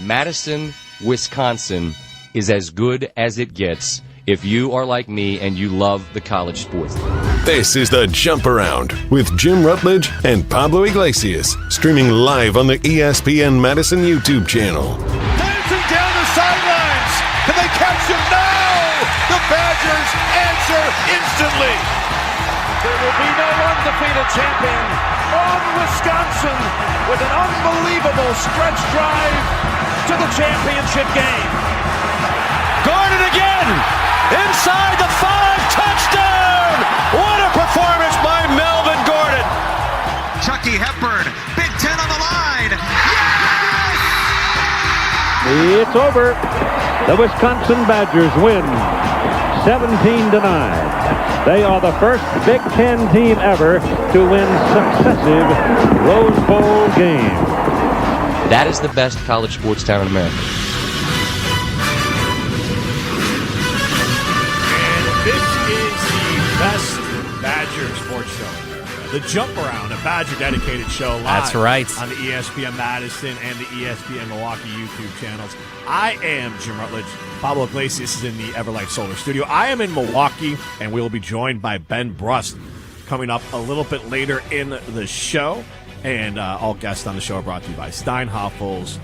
Madison, Wisconsin is as good as it gets if you are like me and you love the college sports. This is the Jump Around with Jim Rutledge and Pablo Iglesias, streaming live on the ESPN Madison YouTube channel. Dancing down the sidelines. Can they catch him? No! The Badgers answer instantly. There will be no undefeated champion on Wisconsin with an unbelievable stretch drive to the championship game. Gardner again! Inside the 5, touchdown! What a performance by Melvin Gordon! Chucky Hepburn, Big Ten on the line. Yes! It's over. The Wisconsin Badgers win 17-9. They are the first Big Ten team ever to win successive Rose Bowl games. That is the best college sports town in America. This is the best Badger sports show in America. The Jump Around, a Badger-dedicated show live That's right. on the ESPN Madison and the ESPN Milwaukee YouTube channels. I am Jim Rutledge. Pablo Iglesias is in the Everlight Solar Studio. I am in Milwaukee, and we will be joined by Ben Brust coming up a little bit later in the show. And all guests on the show are brought to you by Steinhafels.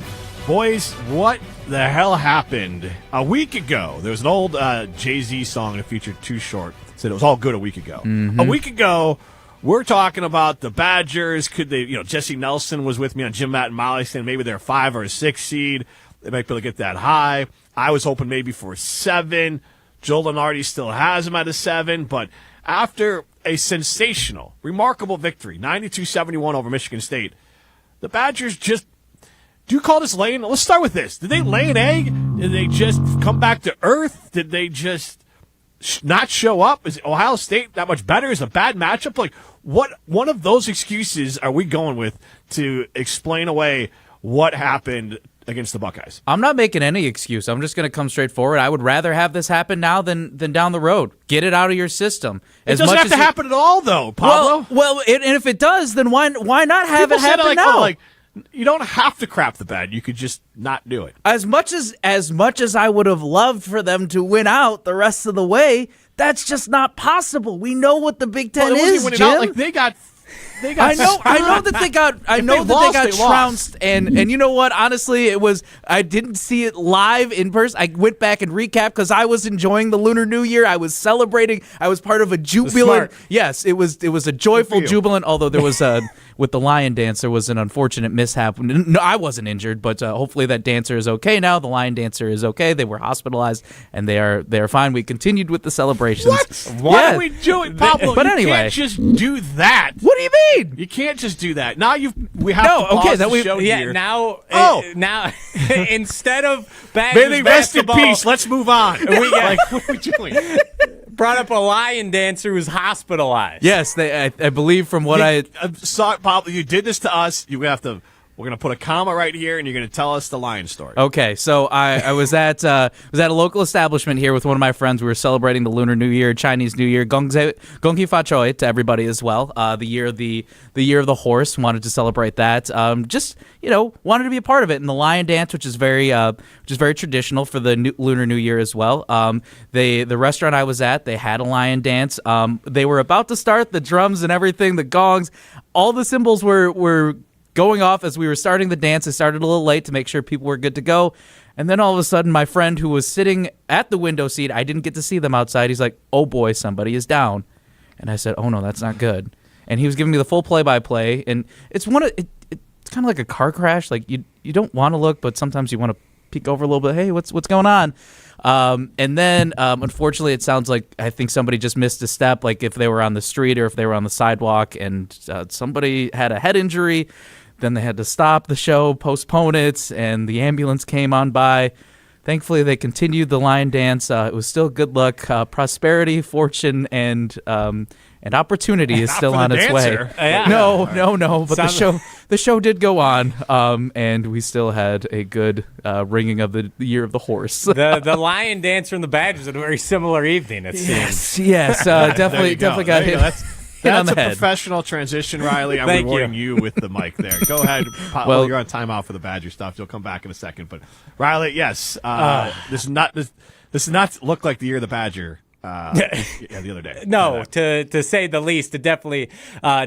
Boys, what the hell happened a week ago? There was an old Jay-Z song that featured Too Short. Said it was all good a week ago. Mm-hmm. A week ago, we're talking about the Badgers. Could they, Jesse Nelson was with me on Jim, Matt, and Molly saying maybe they're a 5 or a 6 seed. They might be able to get that high. I was hoping maybe for a 7. Joe Lunardi still has them at a 7. But after a sensational, remarkable victory, 92-71 over Michigan State, the Badgers just, do you call this laying? Let's start with this. Did they lay an egg? Did they just come back to earth? Did they just not show up? Is Ohio State that much better? Is it a bad matchup? Like, what one of those excuses are we going with to explain away what happened against the Buckeyes? I'm not making any excuse. I'm just going to come straight forward. I would rather have this happen now than down the road. Get it out of your system. It doesn't have to happen at all, though, Pablo. Well, and if it does, then why not have it happen now? You don't have to crap the bed. You could just not do it. As much as I would have loved for them to win out the rest of the way, that's just not possible. We know what the Big Ten is, Jim. Out, they got I know that they got trounced, and you know what? Honestly, I didn't see it live in person. I went back and recapped because I was enjoying the Lunar New Year. I was celebrating. I was part of a jubilant. Yes, it was a joyful jubilant. Although there was with the lion dance, there was an unfortunate mishap. No, I wasn't injured, but hopefully that dancer is okay now. The lion dancer is okay. They were hospitalized, and they are fine. We continued with the celebrations. What? Why are we doing, Pablo? But anyway, you can't just do that. What do you mean? You can't just do that. Now we have to pause the show here. Now instead of Badgers may they rest in peace. Let's move on. We got, what are we doing? Brought up a lion dancer who's hospitalized. Yes, I believe from what I saw, Pablo, you did this to us. We're going to put a comma right here, and you're going to tell us the lion story. Okay, so I was at a local establishment here with one of my friends. We were celebrating the Lunar New Year, Chinese New Year, Gong Xi Fa Choi to everybody as well. The year of the horse. Wanted to celebrate that. Just wanted to be a part of it. And the lion dance, which is very traditional for the Lunar New Year as well. The restaurant I was at, they had a lion dance. They were about to start the drums and everything, the gongs, all the cymbals were going off as we were starting the dance. I started a little late to make sure people were good to go. And then all of a sudden, my friend who was sitting at the window seat, I didn't get to see them outside. He's like, "Oh boy, somebody is down." And I said, "Oh no, that's not good." And he was giving me the full play-by-play. And it's it's kind of like a car crash. Like you don't want to look, but sometimes you want to peek over a little bit. Hey, what's going on? And then, unfortunately, it sounds like I think somebody just missed a step, like if they were on the street or if they were on the sidewalk, and somebody had a head injury. Then they had to stop the show, postpone it, and the ambulance came on by. Thankfully, they continued the lion dance. It was still good luck, prosperity, fortune, and opportunity is still on its way. No. But the show did go on, and we still had a good ringing of the year of the horse. The lion dancer and the Badgers had a very similar evening. It seems. Yes, definitely got hit. on the That's a head. professional transition, Riley. I'm Thank rewarding you with the mic there. Go ahead. Well, you're on timeout for the Badger stuff. You'll come back in a second. But Riley, yes, this does not look like the year of the Badger. The other day. No, to say the least, it definitely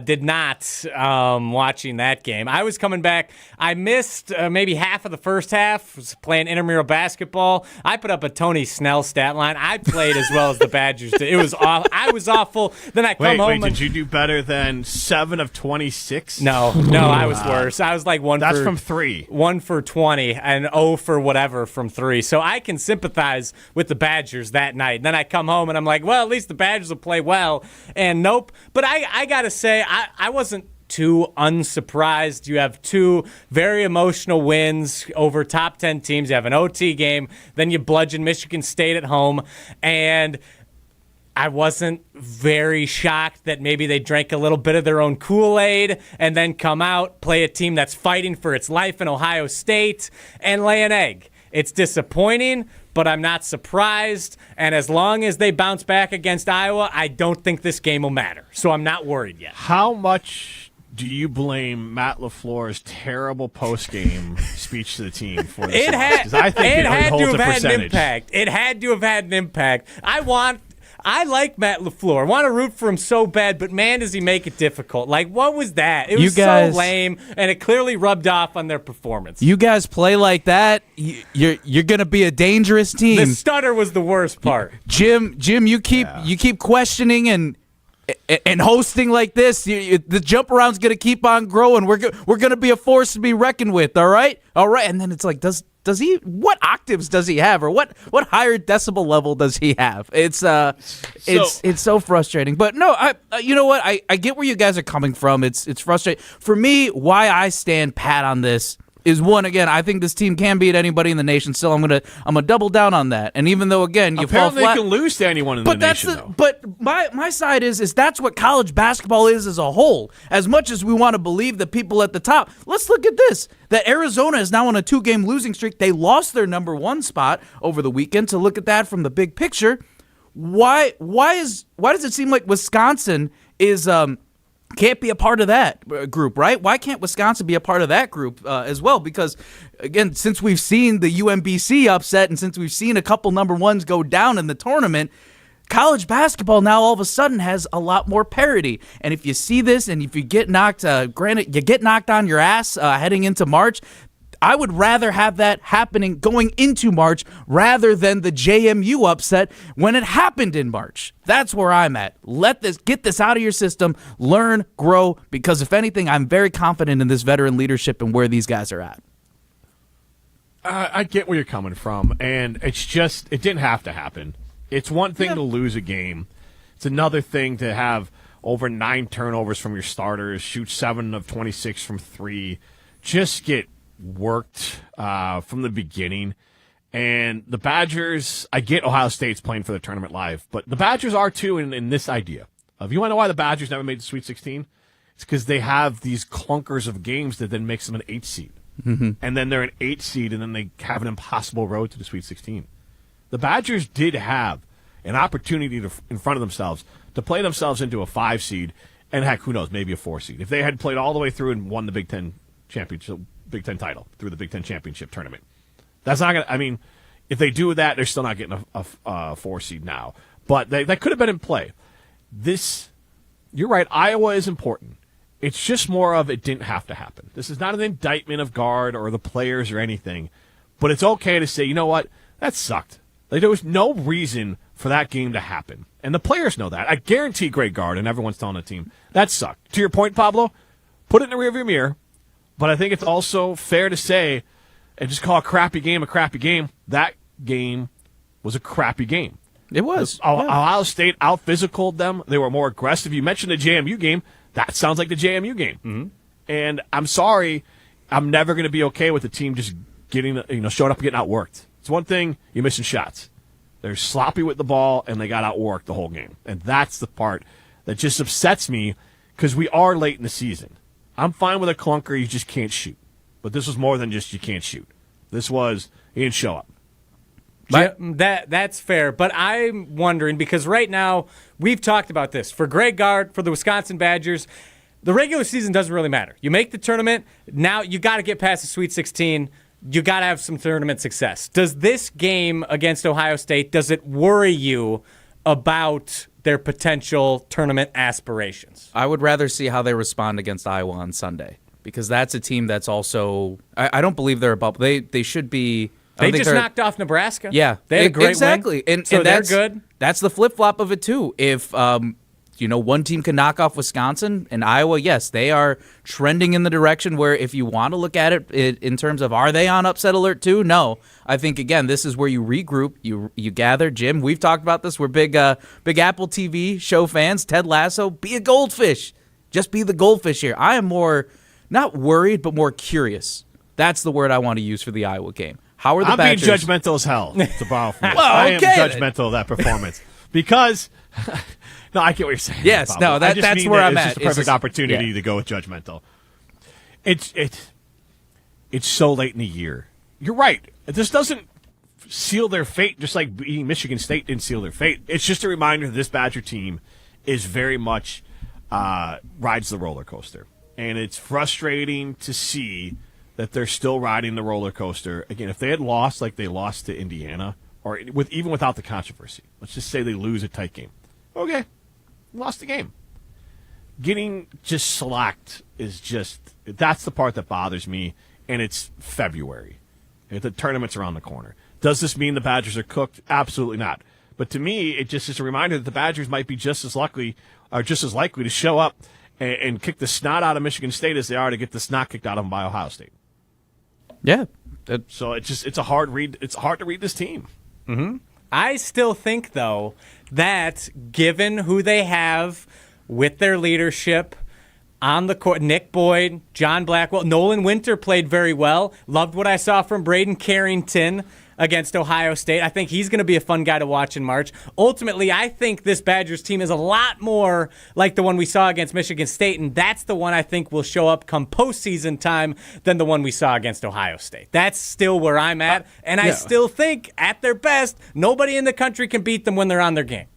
did not. Watching that game, I was coming back. I missed maybe half of the first half. Was playing intramural basketball. I put up a Tony Snell stat line. I played as well as the Badgers did. It was awful. I was awful. Then I come home. Did you do better than 7 of 26? No, I was worse. I was like That's from 3. 1 for 20 and 0 for whatever from 3. So I can sympathize with the Badgers that night. And then I come home and I'm like, well, at least the Badgers will play well. And nope. But I got to say, I wasn't too unsurprised. You have 2 very emotional wins over top 10 teams. You have an OT game. Then you bludgeon Michigan State at home. And I wasn't very shocked that maybe they drank a little bit of their own Kool-Aid and then come out, play a team that's fighting for its life in Ohio State, and lay an egg. It's disappointing, but I'm not surprised. And as long as they bounce back against Iowa, I don't think this game will matter. So I'm not worried yet. How much do you blame Matt LaFleur's terrible post-game speech to the team for this? I think it had holds to have a had an percentage. impact. It had to have had an impact. I like Matt LaFleur. I want to root for him so bad, but man, does he make it difficult. Like, what was that? It was so lame, and it clearly rubbed off on their performance. You guys play like that, you're going to be a dangerous team. The stutter was the worst part. Jim, you keep questioning and hosting like this. The jump around's going to keep on growing. We're going to be a force to be reckoned with, all right? And then it's like, does he? What octaves does he have, or what higher decibel level does he have? It's so frustrating. But no, you know what? I get where you guys are coming from. It's frustrating for me. Why I stand pat on this is, one, again, I think this team can beat anybody in the nation. Still, I'm gonna double down on that. And even though, again, you apparently fall flat, they can lose to anyone in the nation. But my side is that's what college basketball is as a whole. As much as we want to believe the people at the top, let's look at this. That Arizona is now on a 2-game losing streak. They lost their number 1 spot over the weekend. To look at that from the big picture, why does it seem like Wisconsin is can't be a part of that group, right? Why can't Wisconsin be a part of that group as well? Because, again, since we've seen the UMBC upset and since we've seen a couple number 1s go down in the tournament, college basketball now all of a sudden has a lot more parity. And if you see this and if you get knocked, granted, you get knocked on your ass heading into March, I would rather have that happening going into March rather than the JMU upset when it happened in March. That's where I'm at. Get this out of your system, learn, grow, because if anything, I'm very confident in this veteran leadership and where these guys are at. I get where you're coming from, and it didn't have to happen. It's one thing to lose a game. It's another thing to have over 9 turnovers from your starters, shoot 7 of 26 from 3, just get worked from the beginning. And the Badgers, I get Ohio State's playing for the tournament live, but the Badgers are too in this idea of, you want to know why the Badgers never made the Sweet 16? It's because they have these clunkers of games that then makes them an 8 seed. Mm-hmm. And then they're an 8 seed, and then they have an impossible road to the Sweet 16. The Badgers did have an opportunity in front of themselves to play themselves into a 5 seed, and heck, who knows, maybe a 4 seed. If they had played all the way through and won the Big Ten championship, Big Ten title through the Big Ten championship tournament. That's not going to, I mean, if they do that, they're still not getting a 4 seed now. But that could have been in play. You're right, Iowa is important. It's just more of it didn't have to happen. This is not an indictment of Gard or the players or anything, but it's okay to say, you know what, that sucked. Like, there was no reason for that game to happen. And the players know that. I guarantee Greg Gard and everyone's telling the team, that sucked. To your point, Pablo, put it in the rearview mirror, but I think it's also fair to say, and just call a crappy game a crappy game, that game was a crappy game. It was. Ohio State out-physicaled them. They were more aggressive. You mentioned the JMU game. That sounds like the JMU game. Mm-hmm. And I'm sorry, I'm never going to be okay with the team just showing up and getting outworked. It's one thing, you're missing shots. They're sloppy with the ball, and they got outworked the whole game. And that's the part that just upsets me, because we are late in the season. I'm fine with a clunker, you just can't shoot. But this was more than just you can't shoot. This was, he didn't show up. That's fair, but I'm wondering because right now we've talked about this for Greg Gard for the Wisconsin Badgers. The regular season doesn't really matter. You make the tournament, now you got to get past the Sweet 16. You got to have some tournament success. Does this game against Ohio State, does it worry you about their potential tournament aspirations? I would rather see how they respond against Iowa on Sunday because that's a team that's also I don't believe they're above. They should be. They just knocked off Nebraska. Yeah, they had a great exactly. win. And so they're good. That's the flip flop of it too. If one team can knock off Wisconsin and Iowa, yes, they are trending in the direction where if you want to look at it in terms of are they on upset alert too? No, I think again this is where you regroup, you gather. Jim, we've talked about this. We're big Apple TV show fans. Ted Lasso, be a goldfish. Just be the goldfish here. I am more not worried, but more curious. That's the word I want to use for the Iowa game. How are the I'm Badgers? being judgmental as hell to borrow from Well, I am okay. judgmental of that performance because no, I get what you're saying. Yes, Pablo. no, that's I just mean where that I'm it's at. just a perfect opportunity yeah. to go with judgmental. It's so late in the year. You're right. This doesn't seal their fate, just like beating Michigan State didn't seal their fate. It's just a reminder that this Badger team is very much rides the roller coaster, and it's frustrating to see that they're still riding the roller coaster. Again, if they had lost like they lost to Indiana, or even without the controversy, let's just say they lose a tight game. Okay, lost the game. Getting just slacked is that's the part that bothers me, and it's February. The tournament's around the corner. Does this mean the Badgers are cooked? Absolutely not. But to me, it just is a reminder that the Badgers might be just as likely to show up and kick the snot out of Michigan State as they are to get the snot kicked out of them by Ohio State. Yeah. So it's a hard read. It's hard to read this team. Mm-hmm. I still think, though, that given who they have with their leadership on the court, Nick Boyd, John Blackwell, Nolan Winter played very well. Loved what I saw from Braden Carrington against Ohio State. I think he's going to be a fun guy to watch in March. Ultimately, I think this Badgers team is a lot more like the one we saw against Michigan State, and that's the one I think will show up come postseason time than the one we saw against Ohio State. That's still where I'm at, and I still think, at their best, nobody in the country can beat them when they're on their game.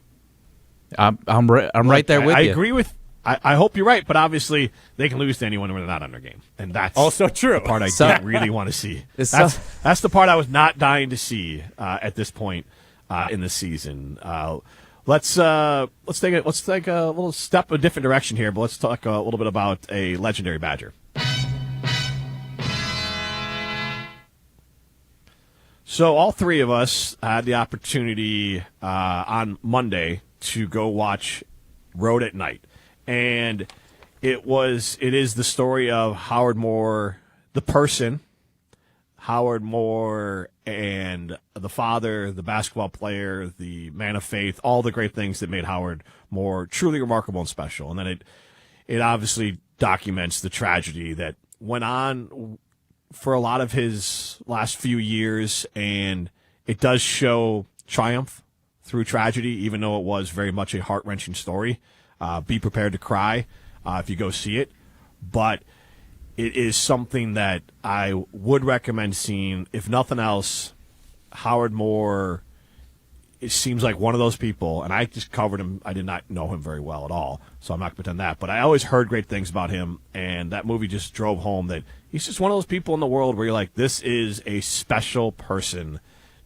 I'm right there with you. I agree with. I hope you're right, but obviously they can lose to anyone when they're not on their game, and that's also true. The part I don't really want to see. That's the part I was not dying to see at this point in the season. Let's take a little step a different direction here, but let's talk a little bit about a legendary Badger. So all three of us had the opportunity on Monday to go watch Road at Night. And it is the story of Howard Moore, the person, Howard Moore, and the father, the basketball player, the man of faith, all the great things that made Howard Moore truly remarkable and special. And then it obviously documents the tragedy that went on for a lot of his last few years, and it does show triumph through tragedy, even though it was very much a heart-wrenching story. Be prepared to cry if you go see it. But it is something that I would recommend seeing. If nothing else, Howard Moore, it seems like one of those people, and I just covered him. I did not know him very well at all, so I'm not going to pretend that. But I always heard great things about him, and that movie just drove home that he's just one of those people in the world where you're like, this is a special person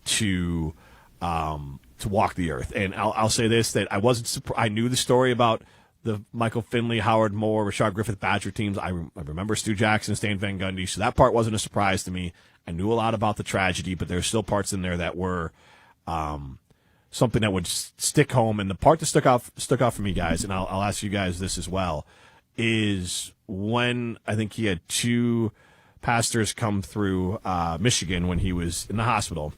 to walk the earth. And I'll say this, that I wasn't I knew the story about the Michael Finley, Howard Moore, Rashard Griffith Badger teams. I remember Stu Jackson, Stan Van Gundy, so that part wasn't a surprise to me. I knew a lot about the tragedy, but there's still parts in there that were something that would stick home. And the part that stuck out for me, guys, and I'll ask you guys this as well, is when I think he had two pastors come through Michigan when he was in the hospital,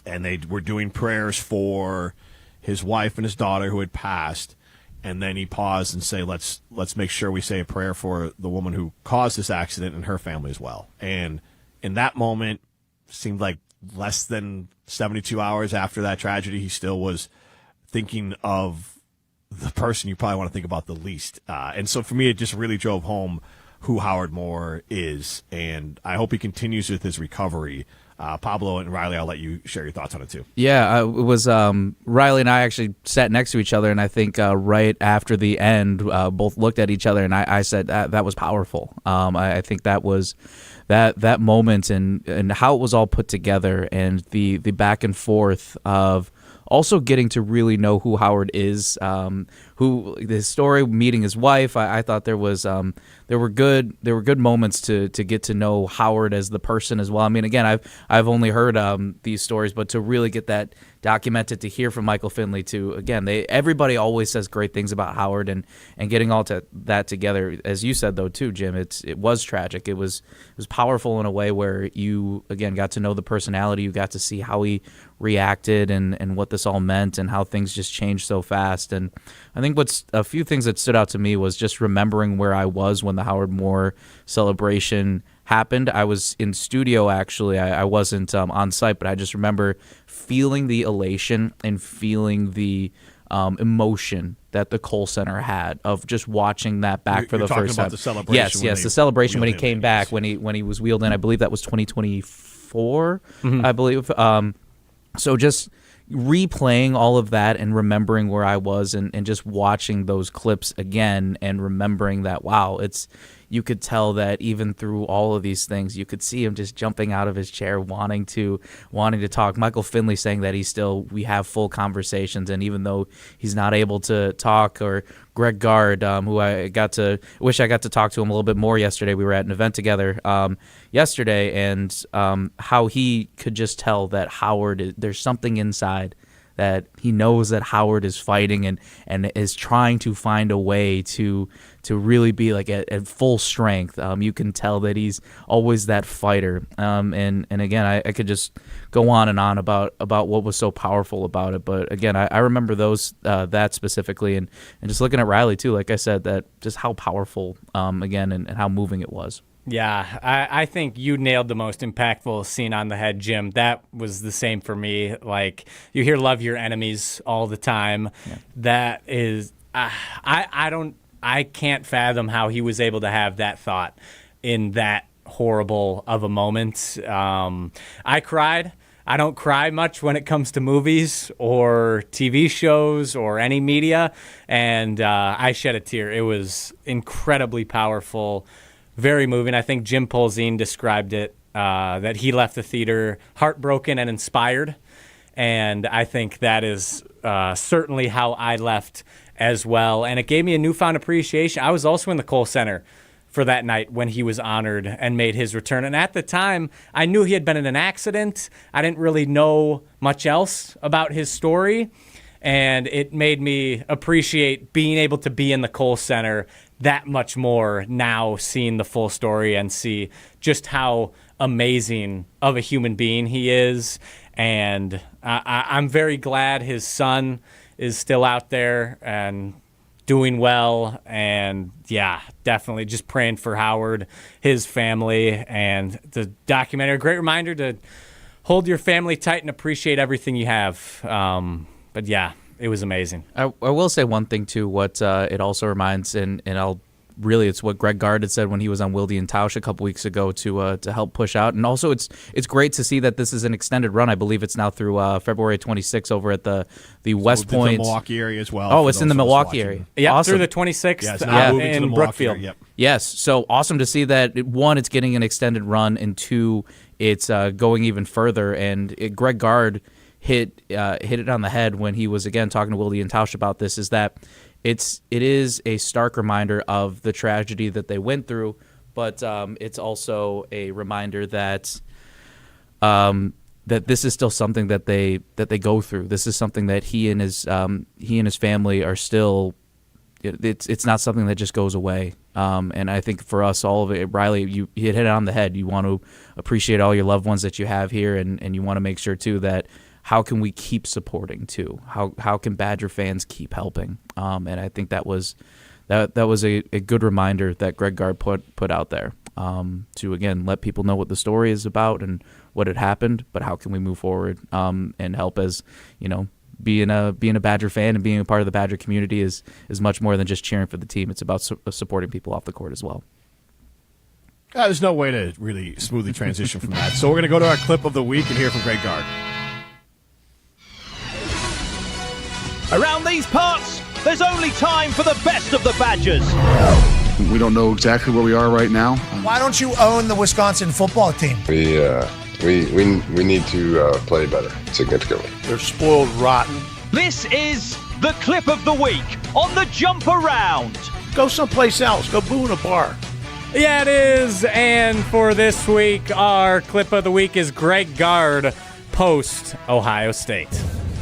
and they were doing prayers for his wife and his daughter who had passed. And then he paused and say, let's make sure we say a prayer for the woman who caused this accident and her family as well. And in that moment, seemed like less than 72 hours after that tragedy, he still was thinking of the person you probably want to think about the least. And so for me, it just really drove home who Howard Moore is. And I hope he continues with his recovery. Pablo and Riley, I'll let you share your thoughts on it too. Yeah, it was Riley and I actually sat next to each other, and I think right after the end, both looked at each other, and I said that was powerful. I think that was that moment and how it was all put together, and the back and forth of also getting to really know who Howard is, who his story, meeting his wife. I thought there were good moments to get to know Howard as the person as well. I mean, again, I've only heard these stories, but to really get that documented, to hear from Michael Finley, to again, everybody always says great things about Howard, and getting all that together, as you said though too, Jim, it was tragic. It was powerful in a way where you again got to know the personality, you got to see how he reacted and what this all meant, and how things just changed so fast. And I think what's a few things that stood out to me was just remembering where I was when the Howard Moore celebration happened. I was in studio, actually. I wasn't on site, but I just remember feeling the elation and feeling the emotion that the Kohl Center had of just watching that back for the first time. About the celebration. Yes, the celebration when he came back, when he was wheeled in. I believe that was 2024. I believe. So just replaying all of that and remembering where I was and just watching those clips again and remembering that, wow, you could tell that even through all of these things, you could see him just jumping out of his chair, wanting to talk. Michael Finley saying that we have full conversations, and even though he's not able to talk, or Greg Gard, who wish I got to talk to him a little bit more yesterday. We were at an event together yesterday, and how he could just tell that Howard, there's something inside that he knows that Howard is fighting and is trying to find a way to really be like at full strength. You can tell that he's always that fighter. And again, I could just go on and on about what was so powerful about it. But again, I remember that specifically, and just looking at Riley too, like I said, that just how powerful, again, and how moving it was. Yeah, I think you nailed the most impactful scene on the head, Jim. That was the same for me. Like, you hear "love your enemies" all the time. Yeah. That is, I can't fathom how he was able to have that thought in that horrible of a moment. I cried. I don't cry much when it comes to movies or TV shows or any media, and I shed a tear. It was incredibly powerful. Very moving. I think Jim Polzin described it, that he left the theater heartbroken and inspired. And I think that is certainly how I left as well. And it gave me a newfound appreciation. I was also in the Kohl Center for that night when he was honored and made his return. And at the time, I knew he had been in an accident. I didn't really know much else about his story. And it made me appreciate being able to be in the Kohl Center that much more now, seeing the full story and see just how amazing of a human being he is. And I'm very glad his son is still out there and doing well. And yeah, definitely just praying for Howard, his family, and the documentary. A great reminder to hold your family tight and appreciate everything you have. But yeah, it was amazing. I will say one thing too. What it also reminds, and it's what Greg Gard had said when he was on Wilde and Tausch a couple weeks ago to help push out. And also, it's great to see that this is an extended run. I believe it's now through February 26th over at the West Point, the Milwaukee area as well. Oh, it's in the Milwaukee area. Yeah, awesome. Through the 26th. Yeah, it's now moving to the Brookfield. Area, yep. Yes, so awesome to see that. One, it's getting an extended run, and two, it's going even further. And Greg Gard hit it on the head when he was again talking to Wilde and Tausch about this, is that it is a stark reminder of the tragedy that they went through, but it's also a reminder that that this is still something that they go through. This is something that he and his family are still. It's not something that just goes away. And I think for us, all of it, Riley, you hit it on the head. You want to appreciate all your loved ones that you have here, and you want to make sure too that how can we keep supporting too? How can Badger fans keep helping? And I think that was a good reminder that Greg Gard put out there to again let people know what the story is about and what had happened, but how can we move forward and help, as you know. Being a Badger fan and being a part of the Badger community is much more than just cheering for the team. It's about supporting people off the court as well. There's no way to really smoothly transition from that. So we're going to go to our clip of the week and hear from Greg Gard. Around these parts, there's only time for the best of the Badgers. We don't know exactly where we are right now. Why don't you own the Wisconsin football team? We need to play better significantly. They're spoiled rotten. This is the clip of the week on the Jump Around. Go someplace else. Go boo in a bar. Yeah, it is. And for this week, our clip of the week is Greg Gard post Ohio State.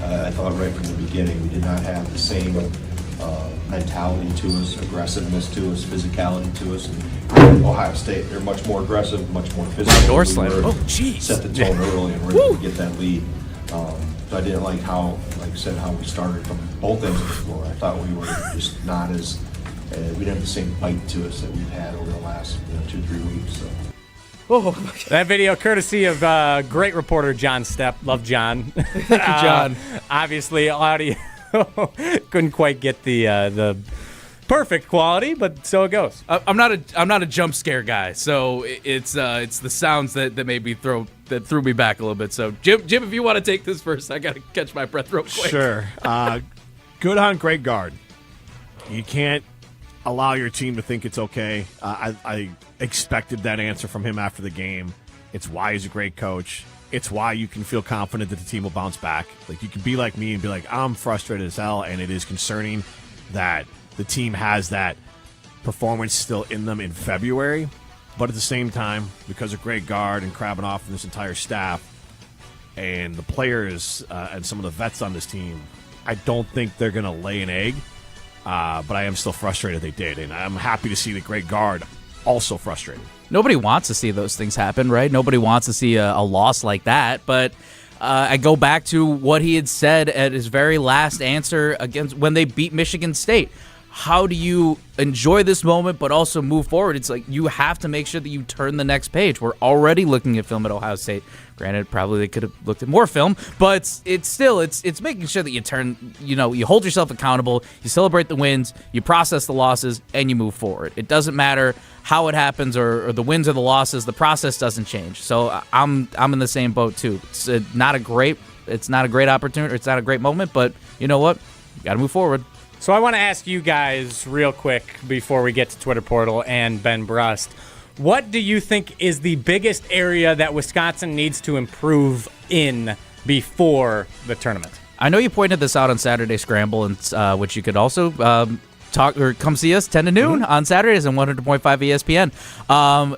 I thought right from the beginning we did not have the same mentality to us, aggressiveness to us, physicality to us. And Ohio State, they're much more aggressive, much more physical. Door slam. Oh, jeez. Set the tone early and ready to get that lead. So I didn't like how, like I said, how we started from both ends of the floor. I thought we were just not as we didn't have the same bite to us that we've had over the last 2-3 weeks. So. Oh, that video courtesy of great reporter John Stepp. Love John. Thank you, John. Obviously, audio couldn't quite get the perfect quality, but so it goes. I'm not a jump scare guy, so it's the sounds that made me that threw me back a little bit. So Jim, if you want to take this first, I got to catch my breath real quick. Sure. Good on Greg Gard. You can't allow your team to think it's okay. I expected that answer from him after the game. It's why he's a great coach. It's why you can feel confident that the team will bounce back. Like, you can be like me and be like, I'm frustrated as hell, and it is concerning that the team has that performance still in them in February. But at the same time, because of Greg Gard and Krabbenhoff and this entire staff and the players and some of the vets on this team, I don't think they're going to lay an egg. But I am still frustrated they did, and I'm happy to see that Greg Gard also frustrated. Nobody wants to see those things happen, right? Nobody wants to see a loss like that. But I go back to what he had said at his very last answer against when they beat Michigan State. How do you enjoy this moment but also move forward? It's like you have to make sure that you turn the next page. We're already looking at film at Ohio State. Granted, probably they could have looked at more film, but it's still it's making sure that you turn, you hold yourself accountable, you celebrate the wins, you process the losses, and you move forward. It doesn't matter how it happens or the wins or the losses. The process doesn't change. So I'm in the same boat too. It's not a great opportunity. It's not a great moment, but you know what? You got to move forward. So I want to ask you guys real quick before we get to Twitter Portal and Ben Brust. What do you think is the biggest area that Wisconsin needs to improve in before the tournament? I know you pointed this out on Saturday Scramble, and which you could also talk or come see us 10 to noon on Saturdays on 100.5 ESPN.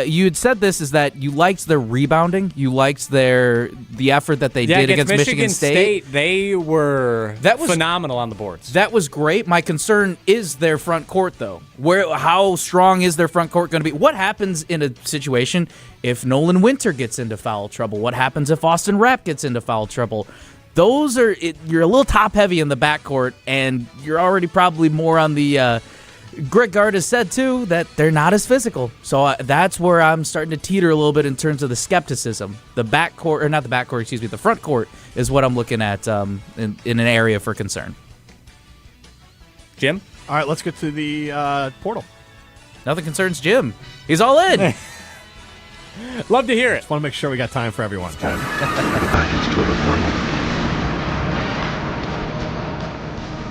You had said this is that you liked their rebounding, you liked the effort that they did against Michigan State. They were phenomenal on the boards. That was great. My concern is their front court, though. How strong is their front court going to be? What happens in a situation if Nolan Winter gets into foul trouble? What happens if Austin Rapp gets into foul trouble? You're a little top heavy in the backcourt, and you're already probably more on the. Greg Gard has said, too, that they're not as physical. So that's where I'm starting to teeter a little bit in terms of the skepticism. The front court is what I'm looking at in an area for concern. Jim? All right, let's get to the portal. Nothing concerns Jim. He's all in. Love to hear it. Just want to make sure we got time for everyone.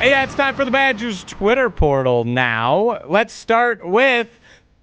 Yeah, it's time for the Badgers Twitter Portal now. Let's start with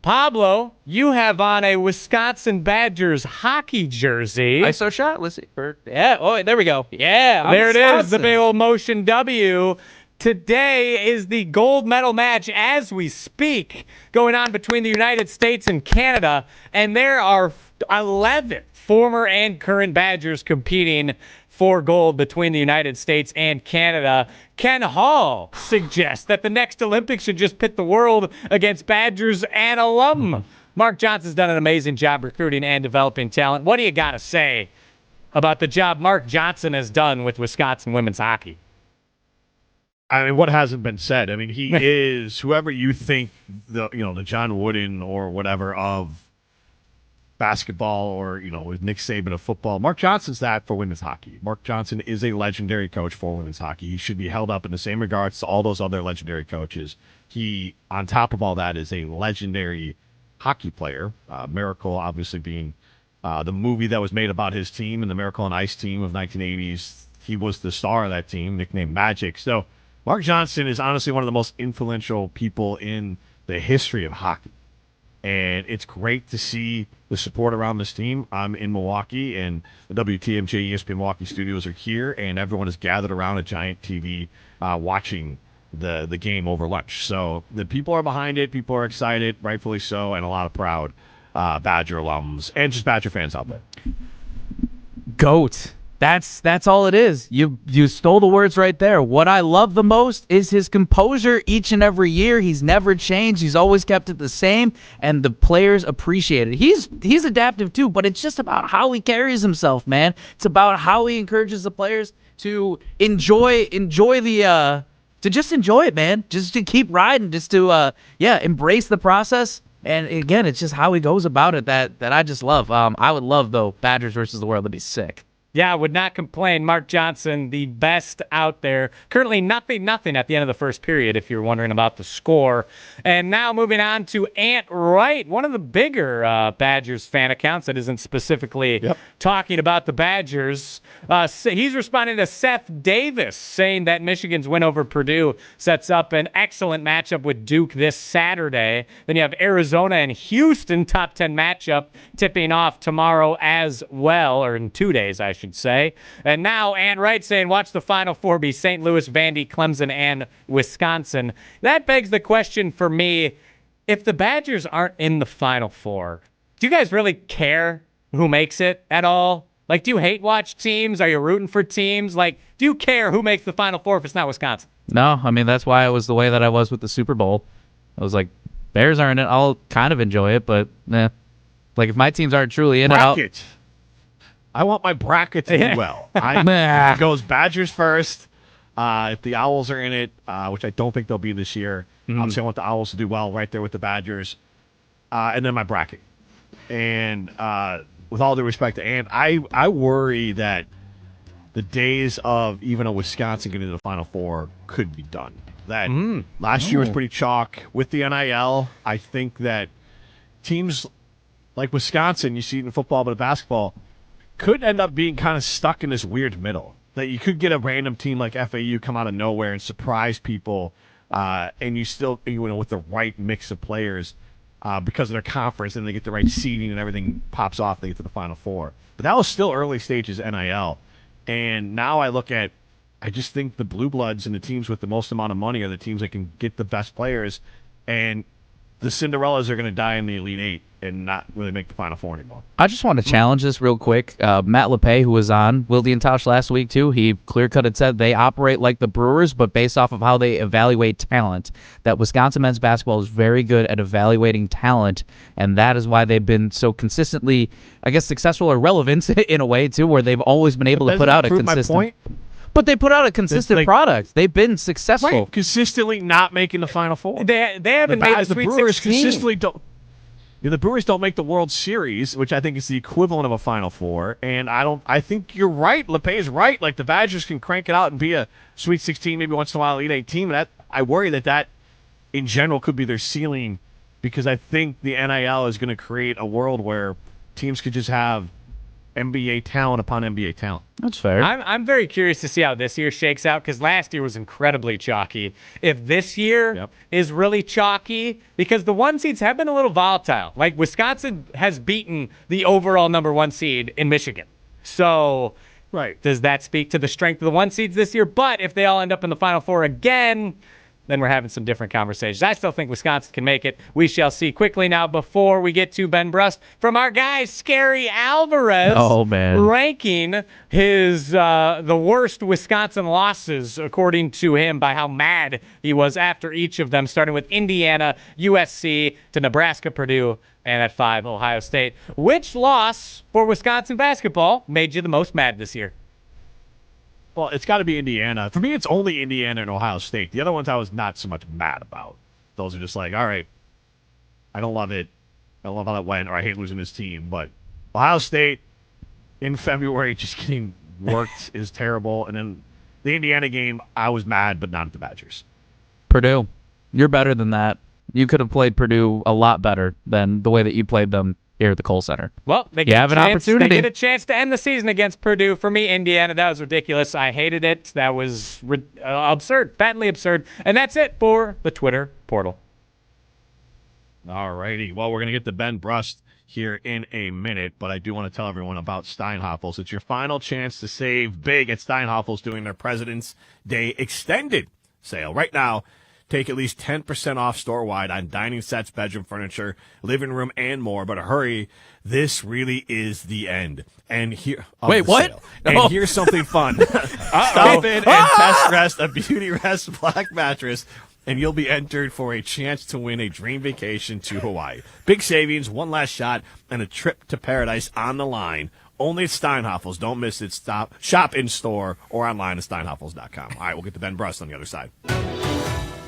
Pablo. You have on a Wisconsin Badgers hockey jersey. ISO shot. Let's see. Yeah. Oh, there we go. Yeah. There it is. The big old motion W. Today is the gold medal match as we speak going on between the United States and Canada. And there are 11 former and current Badgers competing for gold between the United States and Canada. Ken Hall suggests that the next Olympics should just pit the world against Badgers and alum. Mark Johnson's done an amazing job recruiting and developing talent. What do you got to say about the job Mark Johnson has done with Wisconsin women's hockey? I mean, what hasn't been said? I mean, he is whoever you think the John Wooden or whatever of basketball or, with Nick Saban of football. Mark Johnson's that for women's hockey. Mark Johnson is a legendary coach for women's hockey. He should be held up in the same regards to all those other legendary coaches. He, on top of all that, is a legendary hockey player. Miracle, obviously, being the movie that was made about his team and the Miracle on Ice team of 1980s. He was the star of that team, nicknamed Magic. So Mark Johnson is honestly one of the most influential people in the history of hockey. And it's great to see the support around this team. I'm in Milwaukee, and the WTMJ ESPN Milwaukee studios are here, and everyone is gathered around a giant TV watching the game over lunch. So the people are behind it. People are excited, rightfully so, and a lot of proud Badger alums and just Badger fans out there. GOAT. That's all it is. You stole the words right there. What I love the most is his composure each and every year. He's never changed. He's always kept it the same, and the players appreciate it. He's adaptive too, but it's just about how he carries himself, man. It's about how he encourages the players to enjoy the to just enjoy it, man. Just to keep riding, just to embrace the process. And again, it's just how he goes about it that I just love. I would love though Badgers versus the world. That'd be sick. Yeah, would not complain. Mark Johnson, the best out there. Currently nothing at the end of the first period, if you're wondering about the score. And now moving on to Ant Wright, one of the bigger Badgers fan accounts that isn't specifically talking about the Badgers. He's responding to Seth Davis, saying that Michigan's win over Purdue sets up an excellent matchup with Duke this Saturday. Then you have Arizona and Houston, top 10 matchup, tipping off tomorrow as well, or in 2 days, I should say. And now Ant Wright saying, watch the Final Four be St. Louis, Vandy, Clemson, and Wisconsin. That begs the question for me, if the Badgers aren't in the Final Four, do you guys really care who makes it at all? Like, do you hate watch teams? Are you rooting for teams? Like, do you care who makes the Final Four if it's not Wisconsin? No, I mean, that's why I was the way that I was with the Super Bowl. I was like, Bears aren't in it. I'll kind of enjoy it, but like if my teams aren't truly in it, I want my bracket to do well. It goes Badgers first. If the Owls are in it, which I don't think they'll be this year, obviously I want the Owls to do well right there with the Badgers. And then my bracket. And with all due respect to Ant, I worry that the days of even a Wisconsin getting to the Final Four could be done. That last year was pretty chalk. With the NIL, I think that teams like Wisconsin, you see it in football but in basketball, could end up being kind of stuck in this weird middle. That you could get a random team like FAU come out of nowhere and surprise people, and you still, with the right mix of players, because of their conference, and they get the right seeding and everything pops off, they get to the Final Four. But that was still early stages NIL. And now I just think the Blue Bloods and the teams with the most amount of money are the teams that can get the best players, and the Cinderellas are going to die in the Elite Eight and not really make the Final Four anymore. I just want to challenge this real quick. Matt LePay, who was on Wildy and Tosh last week too, he clear-cut and said they operate like the Brewers, but based off of how they evaluate talent, that Wisconsin men's basketball is very good at evaluating talent, and that is why they've been so consistently, I guess, successful or relevant in a way too, where they've always been able to put out a consistent... My point? But they put out a consistent product. They've been successful. Right. Consistently not making the Final Four. They haven't made the Sweet Brewers 16. Consistently don't. The Brewers don't make the World Series, which I think is the equivalent of a Final Four. And I think you're right. LePay is right. Like, the Badgers can crank it out and be a Sweet 16, maybe once in a while, Elite 8 team. And I worry that in general could be their ceiling, because I think the NIL is going to create a world where teams could just have NBA talent upon NBA talent. That's fair. I'm very curious to see how this year shakes out, because last year was incredibly chalky. If this year is really chalky, because the 1 seeds have been a little volatile. Like, Wisconsin has beaten the overall number 1 seed in Michigan. So does that speak to the strength of the 1 seeds this year? But if they all end up in the Final Four again, then we're having some different conversations. I still think Wisconsin can make it. We shall see. Quickly now, before we get to Ben Brust, from our guy Scary Alvarez, ranking his the worst Wisconsin losses, according to him, by how mad he was after each of them, starting with Indiana, USC, to Nebraska, Purdue, and at 5, Ohio State. Which loss for Wisconsin basketball made you the most mad this year? Well, it's got to be Indiana. For me, it's only Indiana and Ohio State. The other ones I was not so much mad about. Those are just like, all right, I don't love it. I don't love how that went, or I hate losing this team. But Ohio State in February just getting worked is terrible. And then the Indiana game, I was mad, but not at the Badgers. Purdue, you're better than that. You could have played Purdue a lot better than the way that you played them here at the Kohl Center. Well, they get a chance to end the season against Purdue. For me, Indiana, that was ridiculous. I hated it. That was absurd, patently absurd. And that's it for the Twitter portal. All righty. Well, we're going to get to Ben Brust here in a minute, but I do want to tell everyone about Steinhafels. It's your final chance to save big at Steinhafels doing their President's Day extended sale. Right now, take at least 10% off store-wide on dining sets, bedroom furniture, living room, and more. But hurry, this really is the end. And here, wait, what? And here's something fun. Stop in and test rest a Beauty Rest Black mattress, and you'll be entered for a chance to win a dream vacation to Hawaii. Big savings, one last shot, and a trip to paradise on the line. Only at Steinhafels. Don't miss it. Shop in store or online at steinhafels.com. All right, we'll get to Ben Brust on the other side.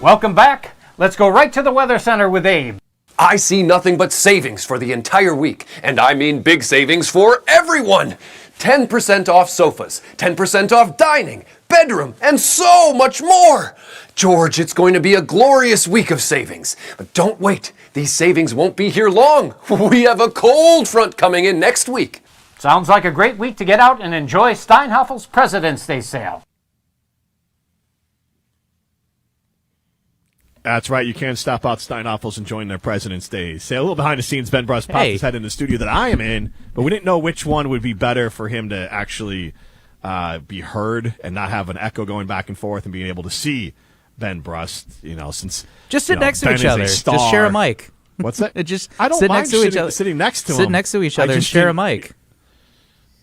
Welcome back. Let's go right to the Weather Center with Abe. I see nothing but savings for the entire week, and I mean big savings for everyone. 10% off sofas, 10% off dining, bedroom, and so much more. George, it's going to be a glorious week of savings. But don't wait. These savings won't be here long. We have a cold front coming in next week. Sounds like a great week to get out and enjoy Steinhafels President's Day sale. That's right. You can't stop out Steinhafels enjoying their President's Day. Say a little behind the scenes, Ben Brust popped his head in the studio that I am in, but we didn't know which one would be better for him to actually be heard and not have an echo going back and forth and being able to see Ben Brust, since just sit next to Ben each other. Just share a mic. What's that? I don't sit mind next to each other. Sitting next to him. Sit next to each other and share a mic.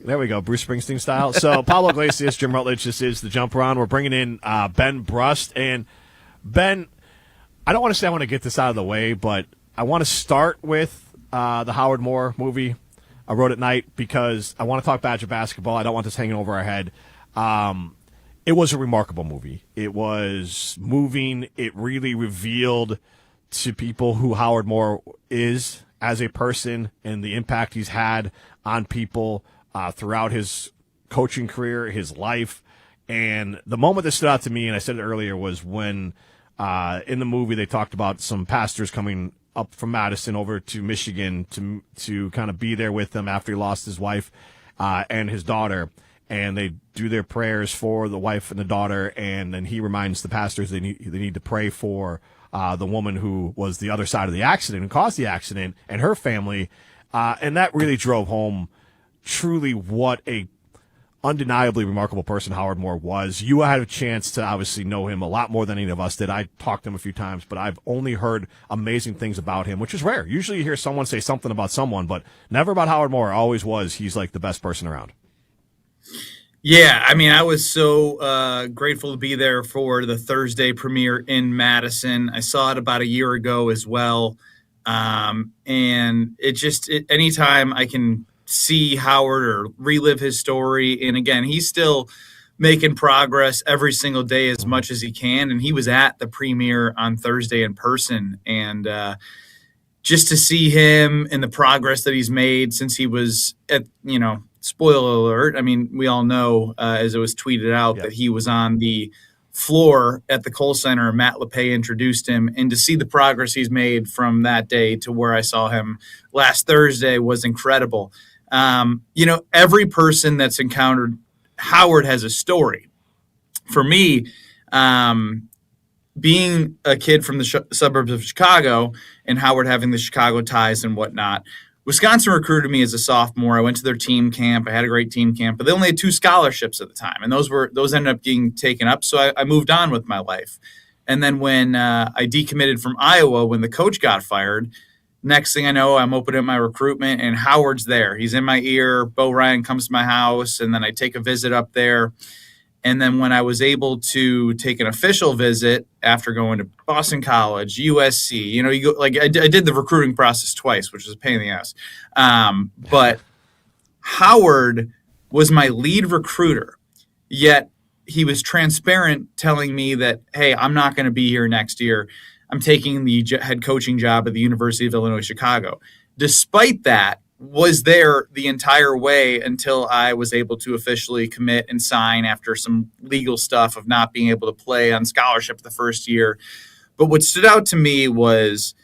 There we go, Bruce Springsteen style. So Pablo Iglesias, Jim Rutledge, this is the Jump Around. We're bringing in Ben Brust. And Ben, I don't want to say I want to get this out of the way, but I want to start with the Howard Moore movie, I Wrote at Night, because I want to talk Badger basketball. I don't want this hanging over our head. It was a remarkable movie. It was moving. It really revealed to people who Howard Moore is as a person and the impact he's had on people throughout his coaching career, his life. And the moment that stood out to me, and I said it earlier, was when in the movie they talked about some pastors coming up from Madison over to Michigan to kind of be there with him after he lost his wife and his daughter. And they do their prayers for the wife and the daughter, and then he reminds the pastors they need to pray for the woman who was the other side of the accident and caused the accident and her family. And that really drove home truly what a undeniably remarkable person Howard Moore was. You had a chance to obviously know him a lot more than any of us did. I talked to him a few times, but I've only heard amazing things about him, which is rare. Usually you hear someone say something about someone, but never about Howard Moore. Always was. He's like the best person around. Yeah, I mean, I was so grateful to be there for the Thursday premiere in Madison. I saw it about a year ago as well. And anytime I can see Howard or relive his story, and again, he's still making progress every single day as much as he can. And he was at the premiere on Thursday in person. And just to see him and the progress that he's made since he was at, spoiler alert. I mean, we all know, as it was tweeted out, that he was on the floor at the Kohl Center and Matt LePay introduced him. And to see the progress he's made from that day to where I saw him last Thursday was incredible. Every person that's encountered Howard has a story. For me, being a kid from the suburbs of Chicago and Howard having the Chicago ties and whatnot, Wisconsin recruited me as a sophomore. I went to their team camp. I had a great team camp, but they only had 2 scholarships at the time, and those ended up getting taken up. So I moved on with my life. And then when I decommitted from Iowa, when the coach got fired, next thing I know, I'm opening my recruitment, and Howard's there. He's in my ear. Bo Ryan comes to my house, and then I take a visit up there. And then when I was able to take an official visit after going to Boston College, USC, you go, like I did the recruiting process twice, which was a pain in the ass. But Howard was my lead recruiter, yet he was transparent telling me that, hey, I'm not going to be here next year. I'm taking the head coaching job at the University of Illinois, Chicago. Despite that, was there the entire way until I was able to officially commit and sign after some legal stuff of not being able to play on scholarship the first year. But what stood out to me was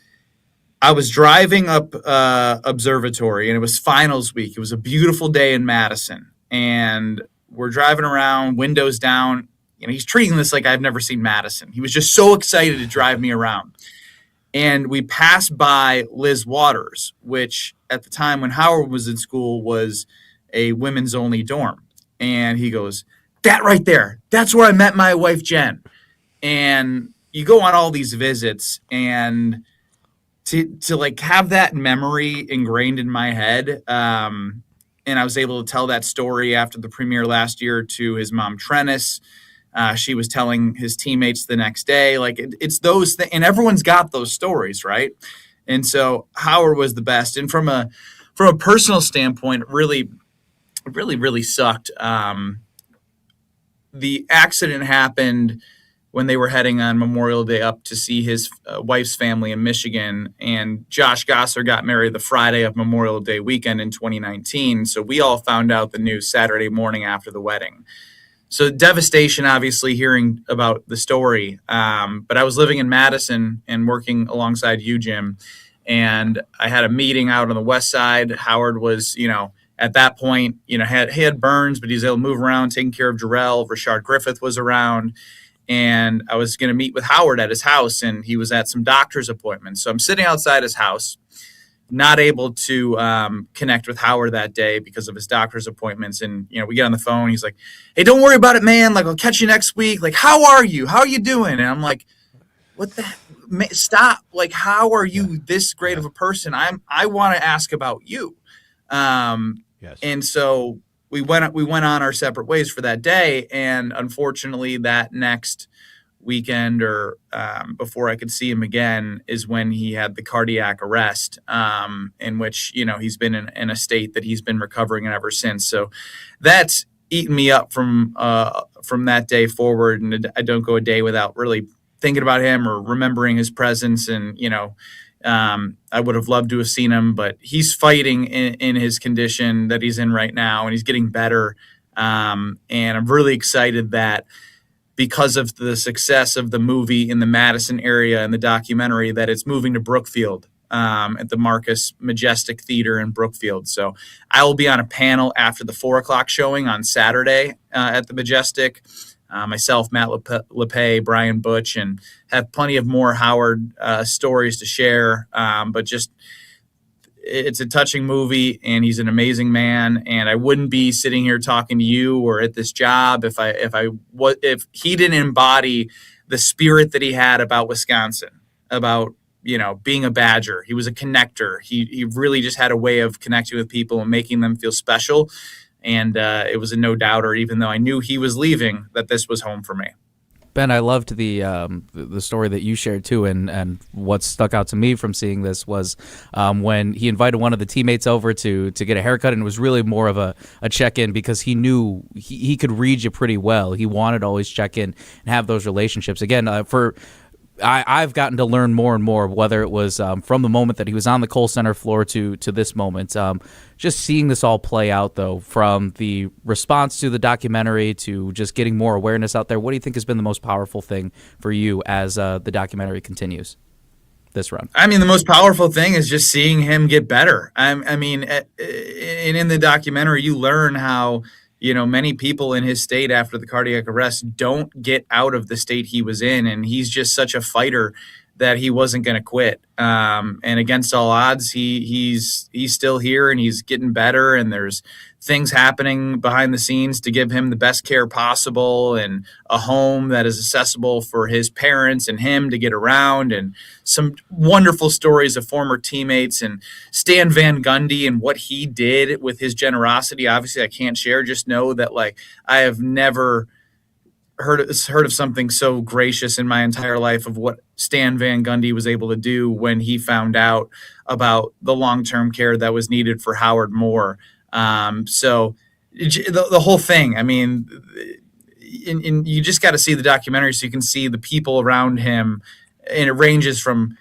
I was driving up Observatory, and it was finals week. It was a beautiful day in Madison, and we're driving around, windows down. He's treating this like I've never seen Madison. He was just so excited to drive me around. And we passed by Liz Waters, which at the time when Howard was in school was a women's only dorm. And he goes, "That right there, that's where I met my wife, Jen." And you go on all these visits, and to like have that memory ingrained in my head. And I was able to tell that story after the premiere last year to his mom, Trennis. She was telling his teammates the next day. Like it's those things, and everyone's got those stories, right? And so Howard was the best. And from a personal standpoint, it really sucked. The accident happened when they were heading on Memorial Day up to see his wife's family in Michigan. And Josh Gosser got married the Friday of Memorial Day weekend in 2019. So we all found out the news Saturday morning after the wedding. So devastation, obviously, hearing about the story. But I was living in Madison and working alongside you, Jim. And I had a meeting out on the west side. Howard was, at that point, he had burns, but he was able to move around, taking care of Jarrell. Rashard Griffith was around. And I was going to meet with Howard at his house, and he was at some doctor's appointments. So I'm sitting outside his house, not able to connect with Howard that day because of his doctor's appointments. And, we get on the phone. He's like, "Hey, don't worry about it, man. Like, I'll catch you next week. Like, how are you? How are you doing?" And I'm like, "What the heck? Stop. Like, how are you this great of a person? I want to ask about you." Yes. And so we went on our separate ways for that day. And unfortunately, that next weekend or before I could see him again is when he had the cardiac arrest, in which, he's been in a state that he's been recovering in ever since. So that's eaten me up from that day forward. And I don't go a day without really thinking about him or remembering his presence. And, I would have loved to have seen him, but he's fighting in his condition that he's in right now, and he's getting better. And I'm really excited that because of the success of the movie in the Madison area and the documentary, that it's moving to Brookfield at the Marcus Majestic Theater in Brookfield. So I will be on a panel after the 4:00 showing on Saturday at the Majestic. Myself, Matt LePay, Brian Butch, and have plenty of more Howard stories to share. But just, it's a touching movie, and he's an amazing man. And I wouldn't be sitting here talking to you or at this job if he didn't embody the spirit that he had about Wisconsin, about being a Badger. He was a connector. He really just had a way of connecting with people and making them feel special. And it was a no-doubter, even though I knew he was leaving, that this was home for me. Ben, I loved the story that you shared too, and what stuck out to me from seeing this was when he invited one of the teammates over to get a haircut, and it was really more of a check-in because he knew he could read you pretty well. He wanted to always check in and have those relationships. Again, I've gotten to learn more and more, whether it was from the moment that he was on the Kohl Center floor to this moment. Just seeing this all play out, though, from the response to the documentary to just getting more awareness out there, what do you think has been the most powerful thing for you as the documentary continues this run? I mean, the most powerful thing is just seeing him get better. In the documentary, you learn how many people in his state after the cardiac arrest don't get out of the state he was in. And he's just such a fighter that he wasn't going to quit. And against all odds, he's still here, and he's getting better. And there's things happening behind the scenes to give him the best care possible, and a home that is accessible for his parents and him to get around, and some wonderful stories of former teammates and Stan Van Gundy and what he did with his generosity. Obviously I can't share, just know that I have never heard of something so gracious in my entire life of what Stan Van Gundy was able to do when he found out about the long-term care that was needed for Howard Moore. So the whole thing, I mean, you just got to see the documentary so you can see the people around him, and it ranges from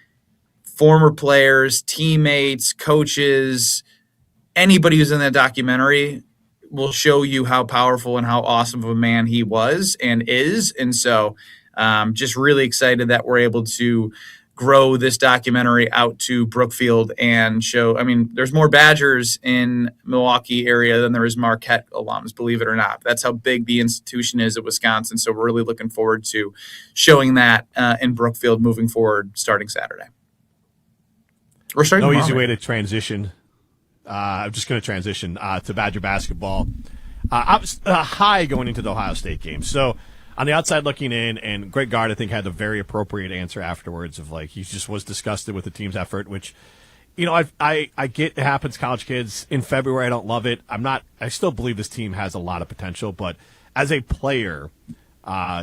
former players, teammates, coaches, anybody who's in that documentary will show you how powerful and how awesome of a man he was and is. And so Just really excited that we're able to grow this documentary out to Brookfield and show. I mean, there's more Badgers in Milwaukee area than there is Marquette alums, believe it or not. That's how big the institution is at Wisconsin. So we're really looking forward to showing that in Brookfield moving forward starting Saturday. We're starting no easy way to transition. I'm just going to transition to Badger basketball. I was high going into the Ohio State game. So on the outside looking in, and Greg Gard, I think, had a very appropriate answer afterwards of like he just was disgusted with the team's effort, which, you know, I get it happens. College kids in February, I don't love it. I still believe this team has a lot of potential, but as a player,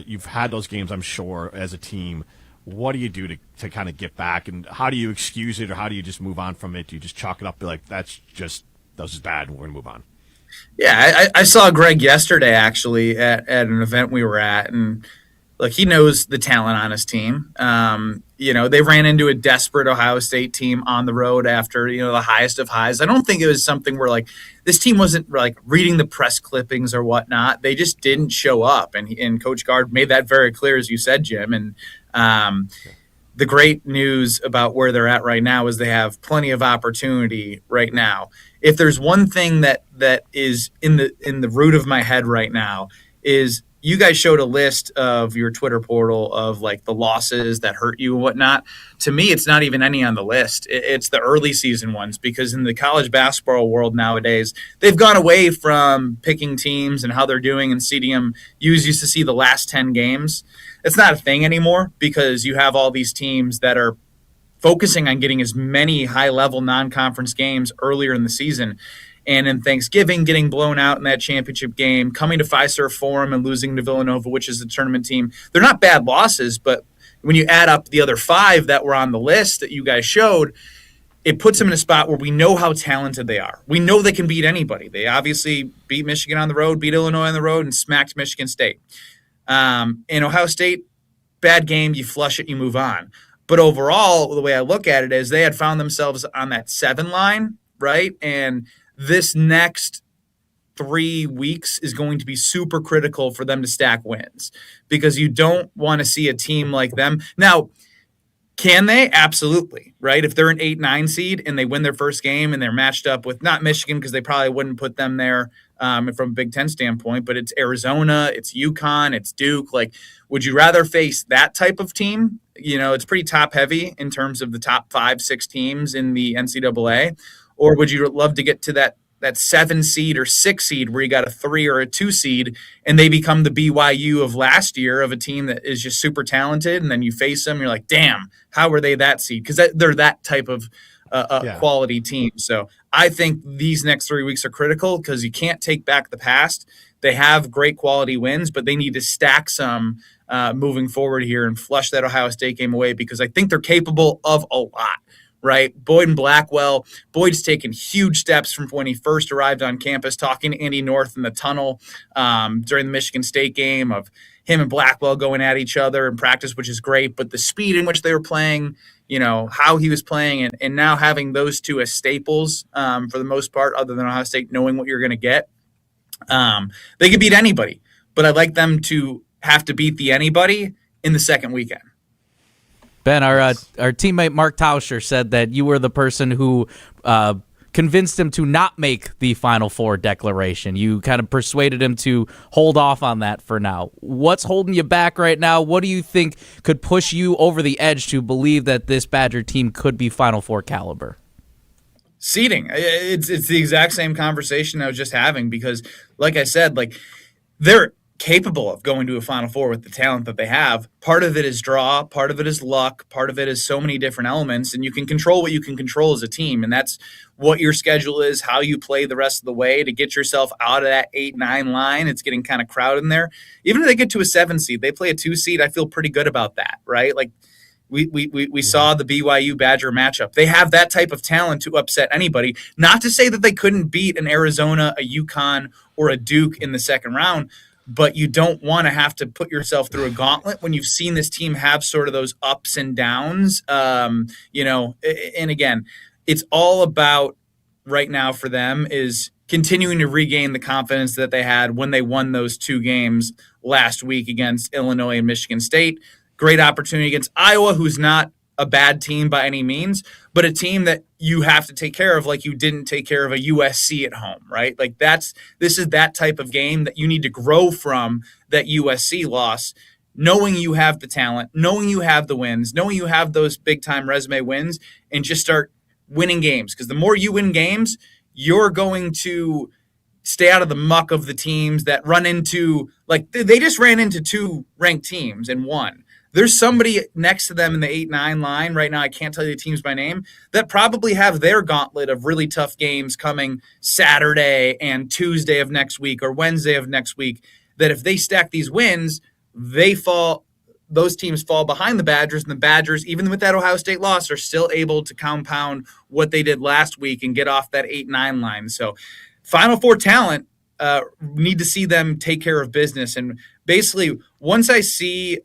you've had those games, I'm sure, as a team. What do you do to kind of get back, and how do you excuse it, or how do you just move on from it? Do you just chalk it up, be like, that was bad, and we're going to move on? Yeah, I saw Greg yesterday actually at an event we were at, and look, he knows the talent on his team. You know, they ran into a desperate Ohio State team on the road after, you know, the highest of highs. I don't think it was something where like this team wasn't like reading the press clippings or whatnot. They just didn't show up, and Coach Gard made that very clear, as you said, Jim. And the great news about where they're at right now is they have plenty of opportunity right now. If there's one thing that is in the root of my head right now is you guys showed a list of your Twitter portal of like the losses that hurt you and whatnot. To me, it's not even any on the list. It's the early season ones, because in the college basketball world nowadays, they've gone away from picking teams and how they're doing and seeding them. You used to see the last 10 games. It's not a thing anymore because you have all these teams that are focusing on getting as many high-level non-conference games earlier in the season. And in Thanksgiving, getting blown out in that championship game, coming to Fiserv Forum and losing to Villanova, which is the tournament team. They're not bad losses, but when you add up the other 5 that were on the list that you guys showed, it puts them in a spot where we know how talented they are. We know they can beat anybody. They obviously beat Michigan on the road, beat Illinois on the road, and smacked Michigan State. In Ohio State, bad game, you flush it, you move on. But overall, the way I look at it is they had found themselves on that 7 line, right? And this next 3 weeks is going to be super critical for them to stack wins, because you don't want to see a team like them. Now, can they? Absolutely, right? If they're an 8-9 seed and they win their first game and they're matched up with not Michigan, because they probably wouldn't put them there from a Big Ten standpoint, but it's Arizona, it's UConn, it's Duke. Like, would you rather face that type of team? You know, it's pretty top heavy in terms of the top 5-6 teams in the NCAA. Or would you love to get to that 7 seed or 6 seed where you got a 3 or a 2 seed and they become the BYU of last year, of a team that is just super talented, and then you face them, you're like, damn, how were they that seed? Because they're that type of quality team. So I think these next 3 weeks are critical, because you can't take back the past. They have great quality wins, but they need to stack some moving forward here and flush that Ohio State game away, because I think they're capable of a lot. Right? Boyd and Blackwell. Boyd's taken huge steps from when he first arrived on campus, talking to Andy North in the tunnel during the Michigan State game, of him and Blackwell going at each other in practice, which is great. But the speed in which they were playing, you know, how he was playing, and now having those two as staples for the most part, other than Ohio State, knowing what you're going to get, they could beat anybody. But I'd like them to have to beat the anybody in the second weekend. Ben, our teammate Mark Tauscher said that you were the person who convinced him to not make the Final Four declaration. You kind of persuaded him to hold off on that for now. What's holding you back right now? What do you think could push you over the edge to believe that this Badger team could be Final Four caliber? Seeding. It's the exact same conversation I was just having, because, like I said, like, they're capable of going to a Final Four with the talent that they have. Part of it is draw, part of it is luck, part of it is so many different elements, and you can control what you can control as a team, and that's what your schedule is, how you play the rest of the way to get yourself out of that 8-9 line. It's getting kind of crowded in there. Even if they get to a 7 seed, they play a 2 seed, I feel pretty good about that, right? Like, we saw the BYU Badger matchup. They have that type of talent to upset anybody. Not to say that they couldn't beat an Arizona, a UConn, or a Duke in the second round, but you don't want to have to put yourself through a gauntlet when you've seen this team have sort of those ups and downs. You know, and again, it's all about right now for them is continuing to regain the confidence that they had when they won those 2 games last week against Illinois and Michigan State. Great opportunity against Iowa, who's not a bad team by any means, but a team that you have to take care of like you didn't take care of a USC at home, right? Like this is that type of game that you need to grow from that USC loss, knowing you have the talent, knowing you have the wins, knowing you have those big-time resume wins, and just start winning games. Because the more you win games, you're going to stay out of the muck of the teams that run into, like, they just ran into 2 ranked teams and won. There's somebody next to them in the 8-9 line right now, I can't tell you the teams by name, that probably have their gauntlet of really tough games coming Saturday and Tuesday of next week or Wednesday of next week, that if they stack these wins, those teams fall behind the Badgers, and the Badgers, even with that Ohio State loss, are still able to compound what they did last week and get off that 8-9 line. So Final Four talent, need to see them take care of business. And basically, once I see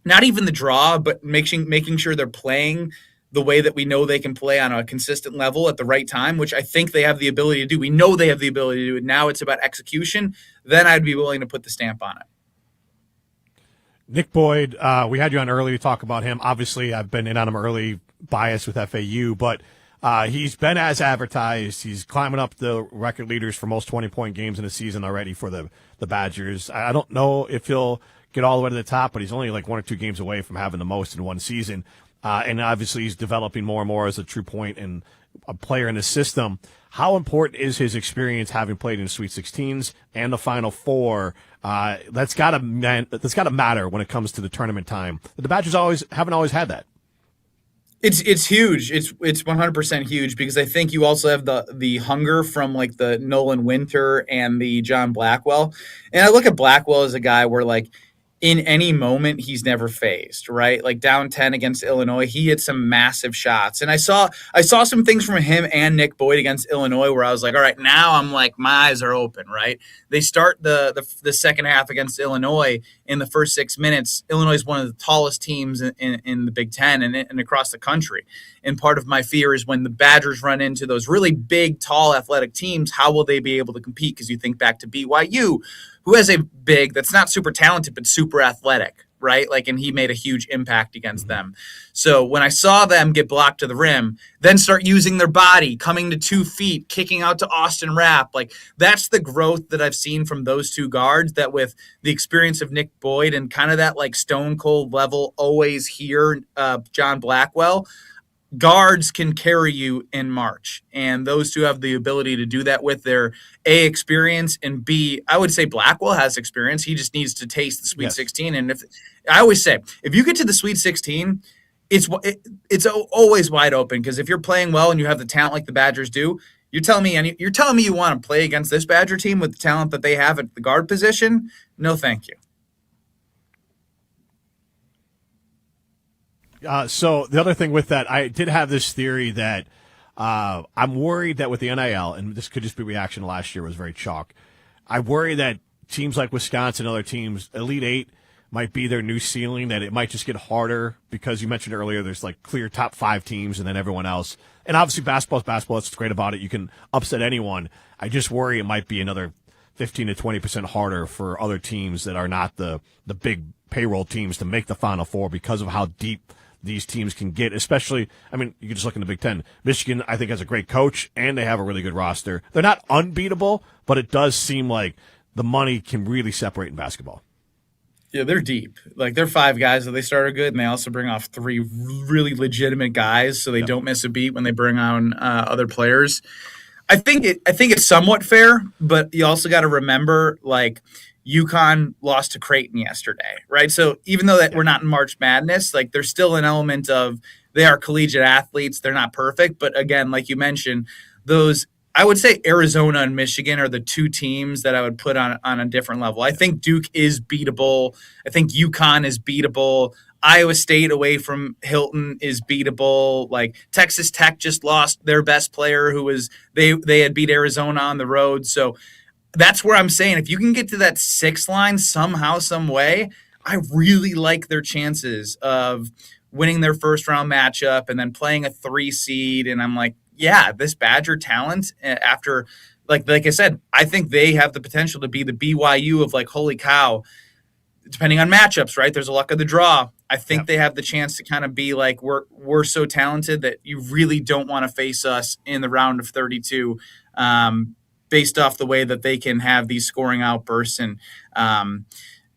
not even the draw, but making sure they're playing the way that we know they can play on a consistent level at the right time, which I think they have the ability to do. We know they have the ability to do it. Now it's about execution. Then I'd be willing to put the stamp on it. Nick Boyd, we had you on early to talk about him. Obviously, I've been in on him early, biased with FAU, but he's been as advertised. He's climbing up the record leaders for most 20-point games in a season already for the Badgers. I don't know if he'll get all the way to the top, but he's only like 1 or 2 games away from having the most in one season. And obviously, he's developing more and more as a true point and a player in the system. How important is his experience having played in Sweet 16s and the Final Four? That's got to matter when it comes to the tournament time. The Badgers haven't always had that. It's huge. It's 100% huge, because I think you also have the hunger from like the Nolan Winter and the John Blackwell. And I look at Blackwell as a guy where, like, in any moment, he's never phased, right? Like down 10 against Illinois, he hit some massive shots. And I saw some things from him and Nick Boyd against Illinois where I was like, all right, now I'm like, my eyes are open, right? They start the second half against Illinois. In the first 6 minutes, Illinois is one of the tallest teams in the Big Ten and across the country. And part of my fear is when the Badgers run into those really big, tall, athletic teams, how will they be able to compete? Because you think back to BYU, who has a big that's not super talented but super athletic, right? Like, and he made a huge impact against them. So when I saw them get blocked to the rim, then start using their body, coming to 2 feet, kicking out to Austin Rapp, like, that's the growth that I've seen from those 2 guards, that with the experience of Nick Boyd and kind of that like stone cold level, always here, John Blackwell, guards can carry you in March, and those 2 have the ability to do that with their A, experience, and B, I would say Blackwell has experience. He just needs to taste the Sweet 16. And I always say, if you get to the Sweet 16, it's always wide open, because if you're playing well and you have the talent like the Badgers do, you're telling me you want to play against this Badger team with the talent that they have at the guard position? No, thank you. So the other thing with that, I did have this theory that I'm worried that with the NIL, and this could just be reaction to last year was very chalk, I worry that teams like Wisconsin and other teams, Elite Eight, might be their new ceiling, that it might just get harder, because you mentioned earlier there's like clear top 5 teams and then everyone else. And obviously basketball's basketball. That's what's great about it. You can upset anyone. I just worry it might be another 15 to 20% harder for other teams that are not the big payroll teams to make the Final Four, because of how deep these teams can get, especially, I mean, you can just look in the Big Ten. Michigan, I think, has a great coach, and they have a really good roster. They're not unbeatable, but it does seem like the money can really separate in basketball. Yeah, they're deep. Like, they're 5 guys that they started good, and they also bring off 3 really legitimate guys, so they don't miss a beat when they bring on other players. I think it's somewhat fair, but you also got to remember, like, UConn lost to Creighton yesterday, right? So even though that we're not in March Madness, like, there's still an element of they are collegiate athletes. They're not perfect. But again, like you mentioned, those, I would say Arizona and Michigan are the 2 teams that I would put on a different level. I think Duke is beatable. I think UConn is beatable. Iowa State away from Hilton is beatable. Like, Texas Tech just lost their best player, who was they had beat Arizona on the road. So that's where I'm saying, if you can get to that 6 line somehow, some way, I really like their chances of winning their first round matchup and then playing a 3 seed. And I'm like, yeah, this Badger talent after, like I said, I think they have the potential to be the BYU of like, holy cow, depending on matchups, right? There's a luck of the draw. I think they have the chance to kind of be like, we're so talented that you really don't want to face us in the round of 32, based off the way that they can have these scoring outbursts. And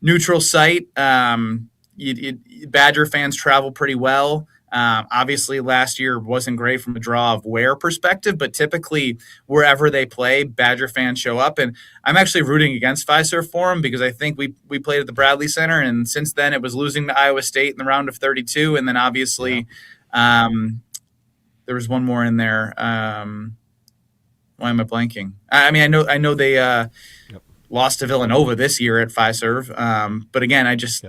neutral site, Badger fans travel pretty well. Obviously, last year wasn't great from a draw of wear perspective, but typically wherever they play, Badger fans show up. And I'm actually rooting against Fiserv for them because I think we played at the Bradley Center, and since then it was losing to Iowa State in the round of 32, and then obviously there was one more in there. Why am I blanking? I mean, I know they lost to Villanova this year at Fiserv, but again, I just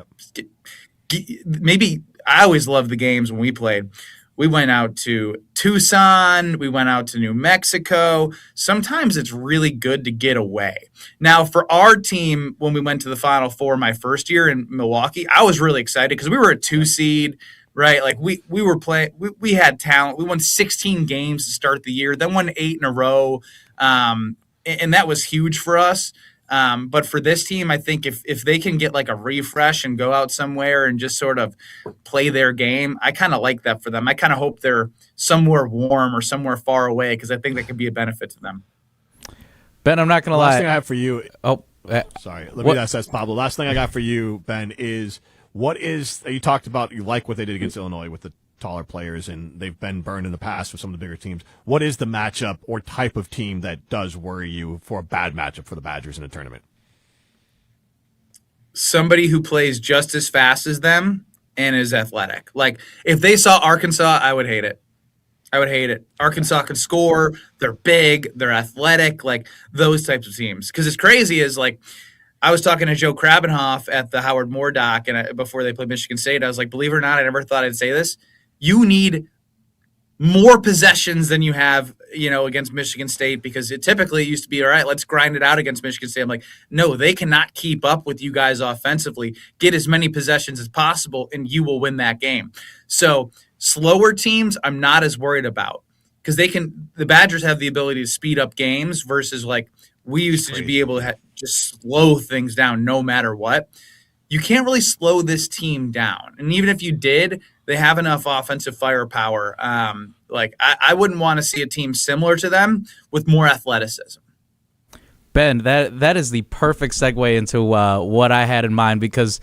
maybe. I always loved the games when we played. We went out to Tucson. We went out to New Mexico. Sometimes it's really good to get away. Now, for our team, when we went to the Final Four my first year in Milwaukee, I was really excited because we were a 2 seed, right? Like we were playing. We had talent. We won 16 games to start the year, then won 8 in a row, and that was huge for us. But for this team, I think if they can get like a refresh and go out somewhere and just sort of play their game, I kind of like that for them. I kind of hope they're somewhere warm or somewhere far away because I think that could be a benefit to them. Ben, I'm not going to lie. Last thing I have for you. Oh, sorry. Let me ask Pablo. Last thing I got for you, Ben, is you talked about you like what they did against Illinois with the taller players, and they've been burned in the past with some of the bigger teams. What is the matchup or type of team that does worry you for a bad matchup for the Badgers in a tournament? Somebody who plays just as fast as them and is athletic. Like, if they saw Arkansas, I would hate it. Arkansas can score. They're big. They're athletic. Like, those types of teams. Because it's crazy is, like, I was talking to Joe Krabenhoff at the Howard Moore doc and before they played Michigan State. I was like, believe it or not, I never thought I'd say this. You need more possessions than you have, against Michigan State because it typically used to be, all right, let's grind it out against Michigan State. I'm like, no, they cannot keep up with you guys offensively. Get as many possessions as possible, and you will win that game. So slower teams, I'm not as worried about because the Badgers have the ability to speed up games versus like we used to be able to just slow things down no matter what. You can't really slow this team down. And even if you did, they have enough offensive firepower. I wouldn't want to see a team similar to them with more athleticism. Ben, that is the perfect segue into what I had in mind because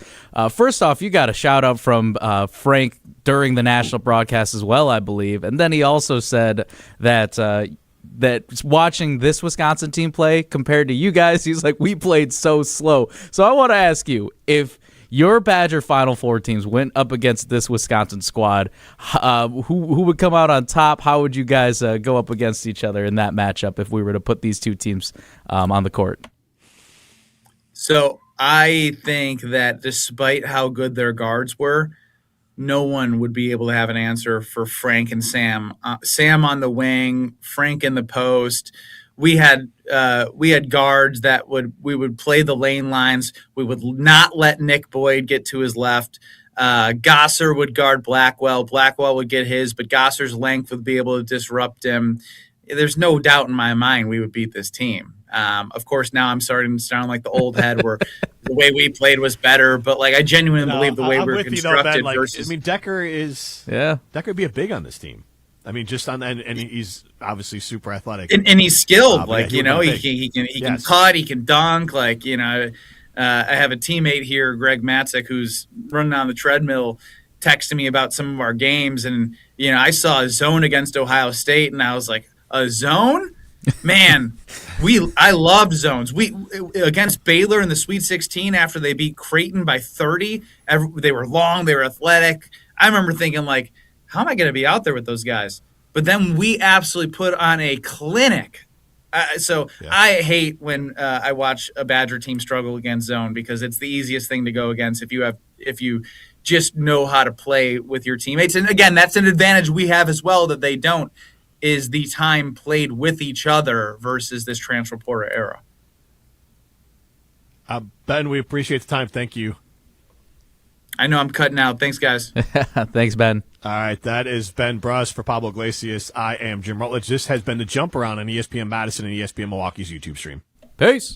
first off, you got a shout out from Frank during the national broadcast as well, I believe. And then he also said that watching this Wisconsin team play compared to you guys, he's like, we played so slow. So I want to ask you, if your Badger Final Four teams went up against this Wisconsin squad, who would come out on top? How would you guys go up against each other in that matchup if we were to put these two teams on the court? So I think that despite how good their guards were, no one would be able to have an answer for Frank and Sam. Sam on the wing, Frank in the post. We had guards that we would play the lane lines. We would not let Nick Boyd get to his left. Gosser would guard Blackwell. Blackwell would get his, but Gosser's length would be able to disrupt him. There's no doubt in my mind we would beat this team. Of course, now I'm starting to sound like the old head where the way we played was better, but like I genuinely believe the way we're constructed versus. I mean, Decker would be a big on this team. I mean, just on and he's obviously super athletic, and he's skilled. He can cut, he can dunk. I have a teammate here, Greg Matzek, who's running on the treadmill, texting me about some of our games, and I saw a zone against Ohio State, and I was like, a zone, man. I love zones. We against Baylor in the Sweet 16 after they beat Creighton by 30. They were long, they were athletic. I remember thinking like, how am I going to be out there with those guys? But then we absolutely put on a clinic. I hate when I watch a Badger team struggle against zone because it's the easiest thing to go against if you just know how to play with your teammates. And again, that's an advantage we have as well that they don't, is the time played with each other versus this transfer portal era. Ben, we appreciate the time. Thank you. I know I'm cutting out. Thanks, guys. Thanks, Ben. All right, that is Ben Brust for Pablo Iglesias. I am Jim Rutledge. This has been the Jump Around on ESPN Madison and ESPN Milwaukee's YouTube stream. Peace.